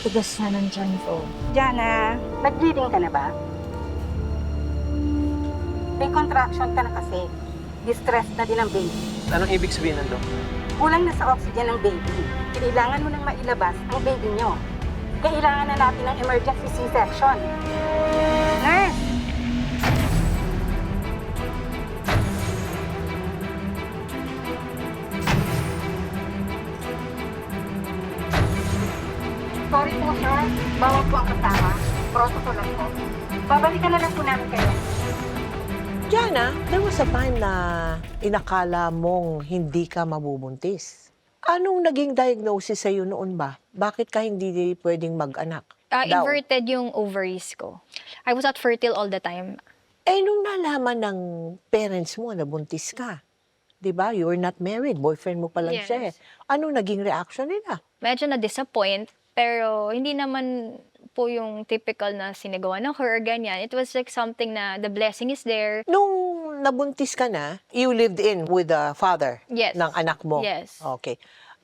tigas na ng tiyan ko. Jana, nag-bleeding ka na ba? May contraction ka na kasi. Distress na din ang baby. Anong ibig sabihin nito? Kulang na sa oxygen ng baby. Kailangan mo nang mailabas ang baby nyo. Kailangan na natin ng emergency C-section. Nurse! Sorry po, sir. Bawal po ang kasama. Protocol lang po. Babalikan na lang po namin kayo. Jana, there was a time na inakala mong hindi ka mabubuntis. Anong naging diagnosis sa'yo noon ba? Bakit ka hindi pwedeng mag-anak? Daw. Inverted yung ovaries ko. I was not fertile all the time. Eh, nung nalaman ng parents mo na buntis ka, di ba? You were not married. Boyfriend mo pa lang Yes. siya eh. Anong naging reaction nila? Medyo na-disappoint, pero hindi naman po yung typical na sinagawa ng her or ganyan. It was like something na the blessing is there. Nung nabuntis ka na, you lived in with the father Yes. ng anak mo? Yes. Okay.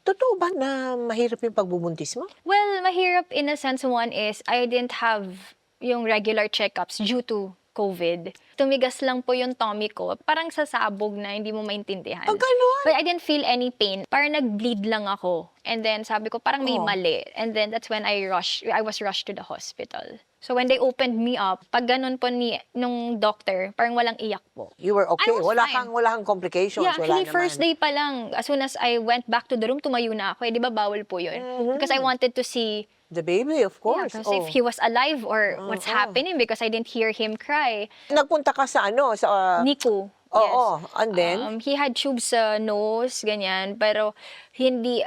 Totoo ba na mahirap yung pagbubuntis mo? Well, mahirap in a sense. One is, I didn't have yung regular checkups due to COVID. Tumigas lang po yung tummy ko. Parang sasabog na hindi mo maintindihan. Ah, ganun? But I didn't feel any pain. Parang nag-bleed lang ako. And then sabi ko, parang may Oh. mali. And then that's when I was rushed to the hospital. So when they opened me up, pag ganun po nung doctor, parang walang iyak po. You were okay? I was Wala fine. kang complications? Yeah, Wala actually, naman. first day pa lang, as soon as I went back to the room, tumayo na ako. Eh, di ba bawal po yun? Because I wanted to see, The baby, of course. yeah, if he was alive or what's Oo. happening because I didn't hear him cry. Nagpunta ka sa ano? Sa, Nico. oo, Yes. and then? He had tubes sa nose, ganyan. Pero hindi,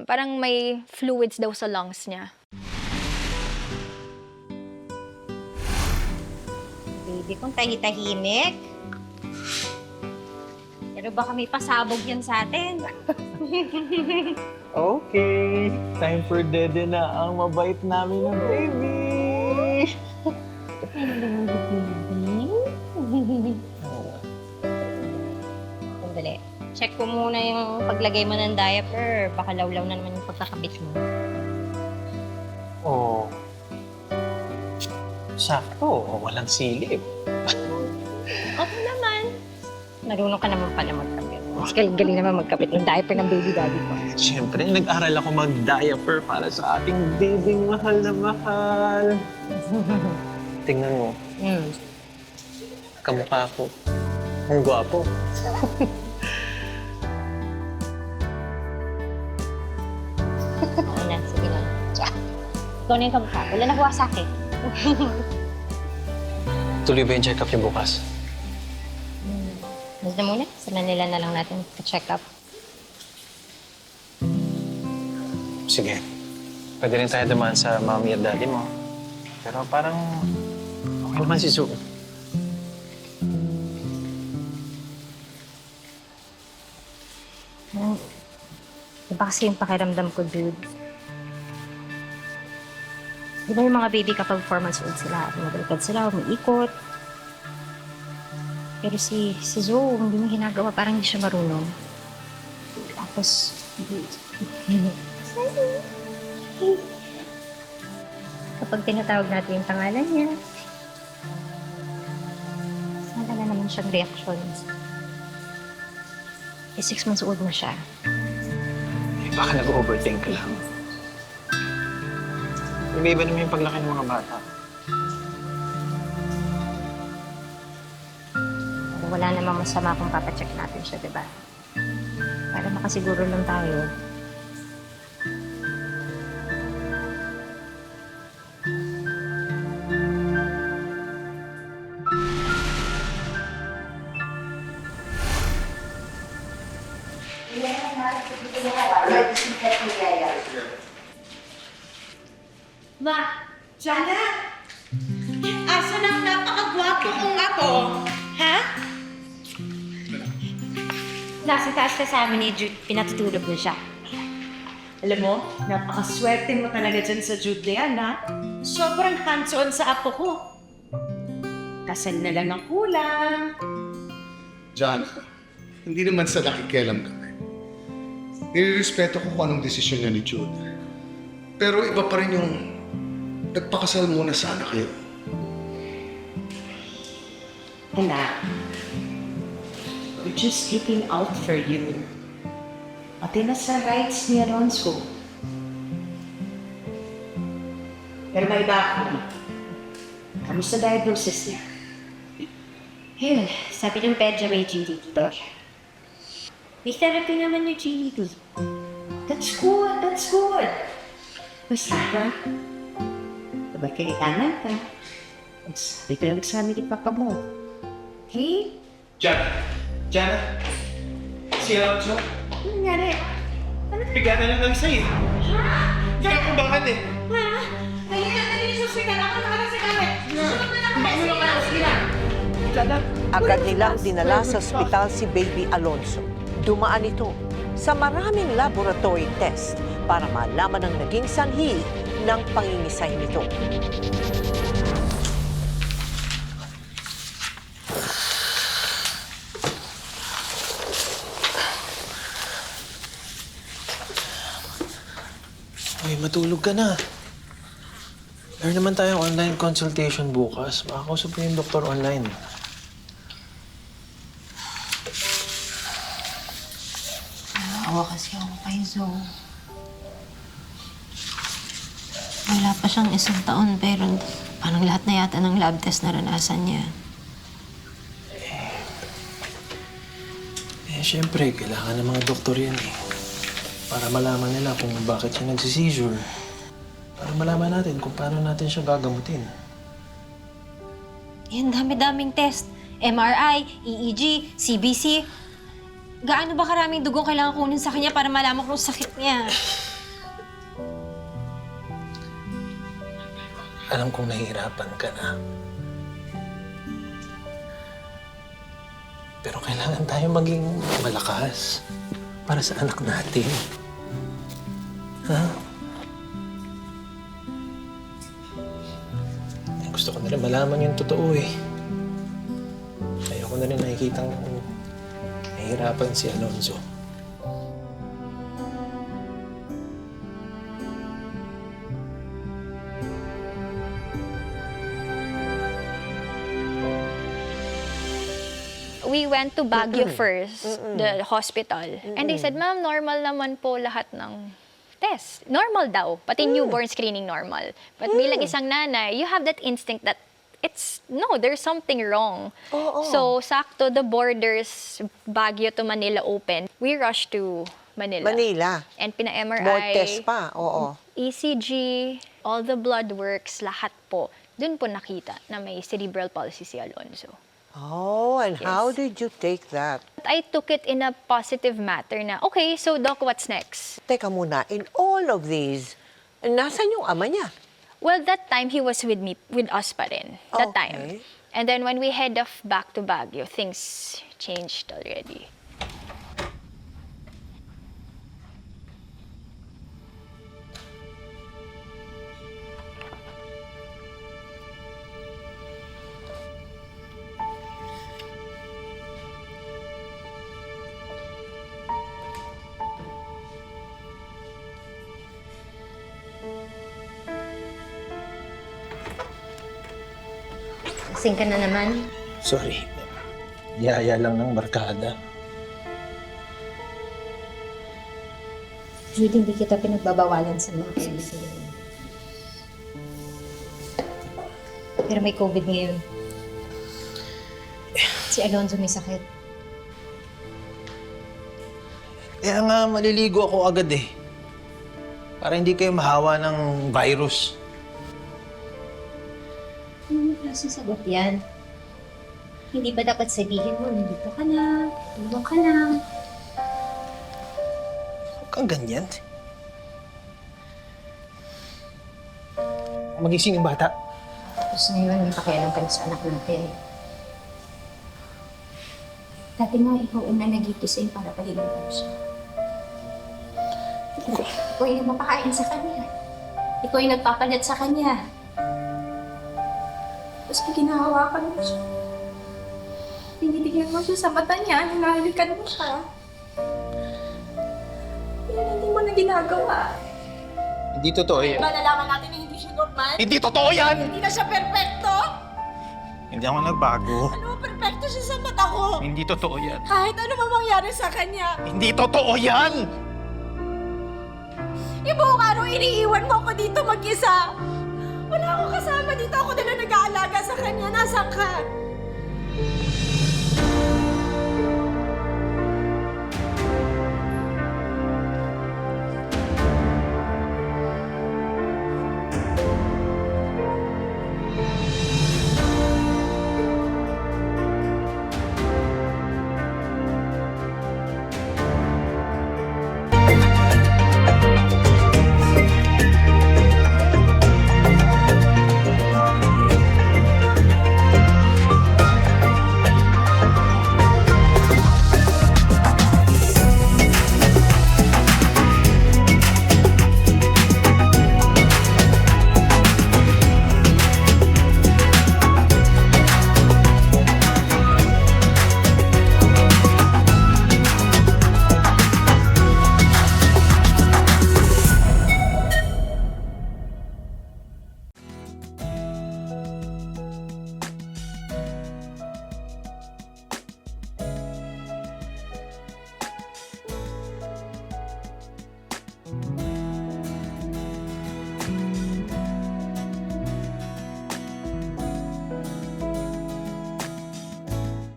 parang may fluids daw sa lungs niya. Baby kong tahitahimik. Pero baka may pasabog yan sa atin. Okay, time for dede na ang mabait namin ng baby. Sandali. Check ko muna yung paglagay mo ng diaper. Baka lawlaw na naman yung pagkakabit mo. Oh. Sakto, walang silip. Okay naman. Marunong ka naman pala magkabit. Mas galing naman magkabit ng diaper ng baby daddy ko. Siyempre, nag-aral ako mag-diaper para sa ating babyng mahal na mahal. Tingnan mo, kamukha ko. Ang gwapo. Oo na, sige na. Tiyak. Ikaw na yung kamukha. Wala nakuha sa akin. Tuloy ba yung check-up niyo bukas? Basta muna, sa Manila na lang natin check up. Sige. Pwede rin tayo dumaan sa mommy at daddy mo. Pero parang okay naman si Zoe. Iba kasi yung pakiramdam ko, dude. Di ba yung mga baby kapag 4 months old sila, umabalipad sila, umiikot. Pero si Zoe, hindi mo ginagawa, parang hindi siya marunong. Tapos, kapag tinatawag natin yung pangalan niya, sana na naman siyang reactions. Eh, 6 months old na siya. Eh, baka nag-overthink ka lang. Iba-iba naman yung paglaki ng mga bata. Pero wala namang masama kung papacheck natin siya, di ba? Para makasiguro lang tayo. Ma! Jana! Asan ang napakagwapo kong apo? Ha? Nasa taas ka sa amin ni Jude, pinatutulog na siya. Alam mo, napakaswerte mo talaga dyan sa Jude Leon, ha? Sobrang hands-on sa apo ko. Kasal na lang ang kulang. John, hindi naman sa nakikialam kami. Nilirespeto ko kung anong desisyon niya ni Jude. Pero iba pa rin yung nagpakasal muna sana kayo. Anak, we're just looking out for you. Pati na sa rights ni Alonso. Pero may iba ako. Kamusta diagnosis niya? Ayun, sabi ng pedya may GD dito. May therapy naman yung GD. That's good, that's good. Basta ba? Diba kailangan ka? Sabi ko lang sa amin ni Papa mo. Okay? Jana? Si Alonso? Ano nangyari? Bigla na lang sa'yo. Hindi ka kumbakan eh. Agad nilang dinala sa ospital si Baby Alonso. Dumaan ito sa maraming laboratory test para malaman ang naging sanhi ng pangingisay nito. Ay, matulog ka na. Meron naman tayong online consultation bukas. Makakausap mo yung doktor online. Naawa kasi ako kay Zoe. Wala pa siyang 1 taon pero parang lahat na yata ng lab test naranasan niya. Siyempre, kailangan ng mga doktor yan eh. Para malaman nila kung bakit siya nagsiseizure. Para malaman natin kung paano natin siya gagamutin. Yan, dami-daming test. MRI, EEG, CBC. Gaano ba karaming dugong kailangan kunin sa kanya para malaman kung sakit niya? Alam kong nahihirapan ka na. Pero kailangan tayo maging malakas para sa anak natin. Ha? Gusto ko na rin malaman yung totoo eh. Ayoko na rin nakikitang nahihirapan si Alonso. We went to Baguio first, the hospital. And they said, ma'am, normal naman po lahat ng test. Normal daw. Pati newborn screening normal. But bilang isang nanay, you have that instinct that there's something wrong. So, sakto, the borders, Baguio to Manila open. We rushed to Manila. And pina-MRI. More test pa, oo. ECG, all the blood works, lahat po. Dun po nakita na may cerebral palsy si Alonso. Oh, and Yes. how did you take that? I took it in a positive matter na, okay, so Doc, what's next? Teka muna, in all of these, nasan yung ama niya? Well, that time he was with us pa rin. That Okay. time. And then when we head off back to Baguio, things changed already. Kasing ka na naman. Sorry. Yaya lang ng barkada. Judy, hindi kita pinagbabawalan sa mga kaibigan. Pero may COVID ngayon. Si Alonso may sakit. Kaya nga maliligo ako agad eh. Para hindi kayo mahawa ng virus. Anong klaseng sagot yan? Hindi ba dapat sabihin mo, nandito ka na, tulong ka na? Huwag kang ganyan. Magising yung bata. Tapos ngayon, may pakialam ka na sa anak natin. Dati nga, ikaw ang nanagigising para pahilingin siya. Ikaw yung nagpapakain sa kanya. Ikaw yung nagpapalit sa kanya. Tapos ginahawakan mo siya. Binibigyan mo siya sa mata niya, hinahalikan mo siya. Yan hindi mo na ginagawa. Hindi totoo yan. Malalaman natin na hindi siya normal? Hindi totoo yan! Hindi na siya perfecto? Hindi ako nagbago. Ano, perfecto siya sa mata ko. Hindi totoo yan. Kahit ano man mangyari sa kanya. Hindi totoo yan! Yung buong araw, iniiwan mo ako dito mag-isa. Wala akong kasama dito. Ako na lang nag-aalaga sa kanya. Nasaan ka?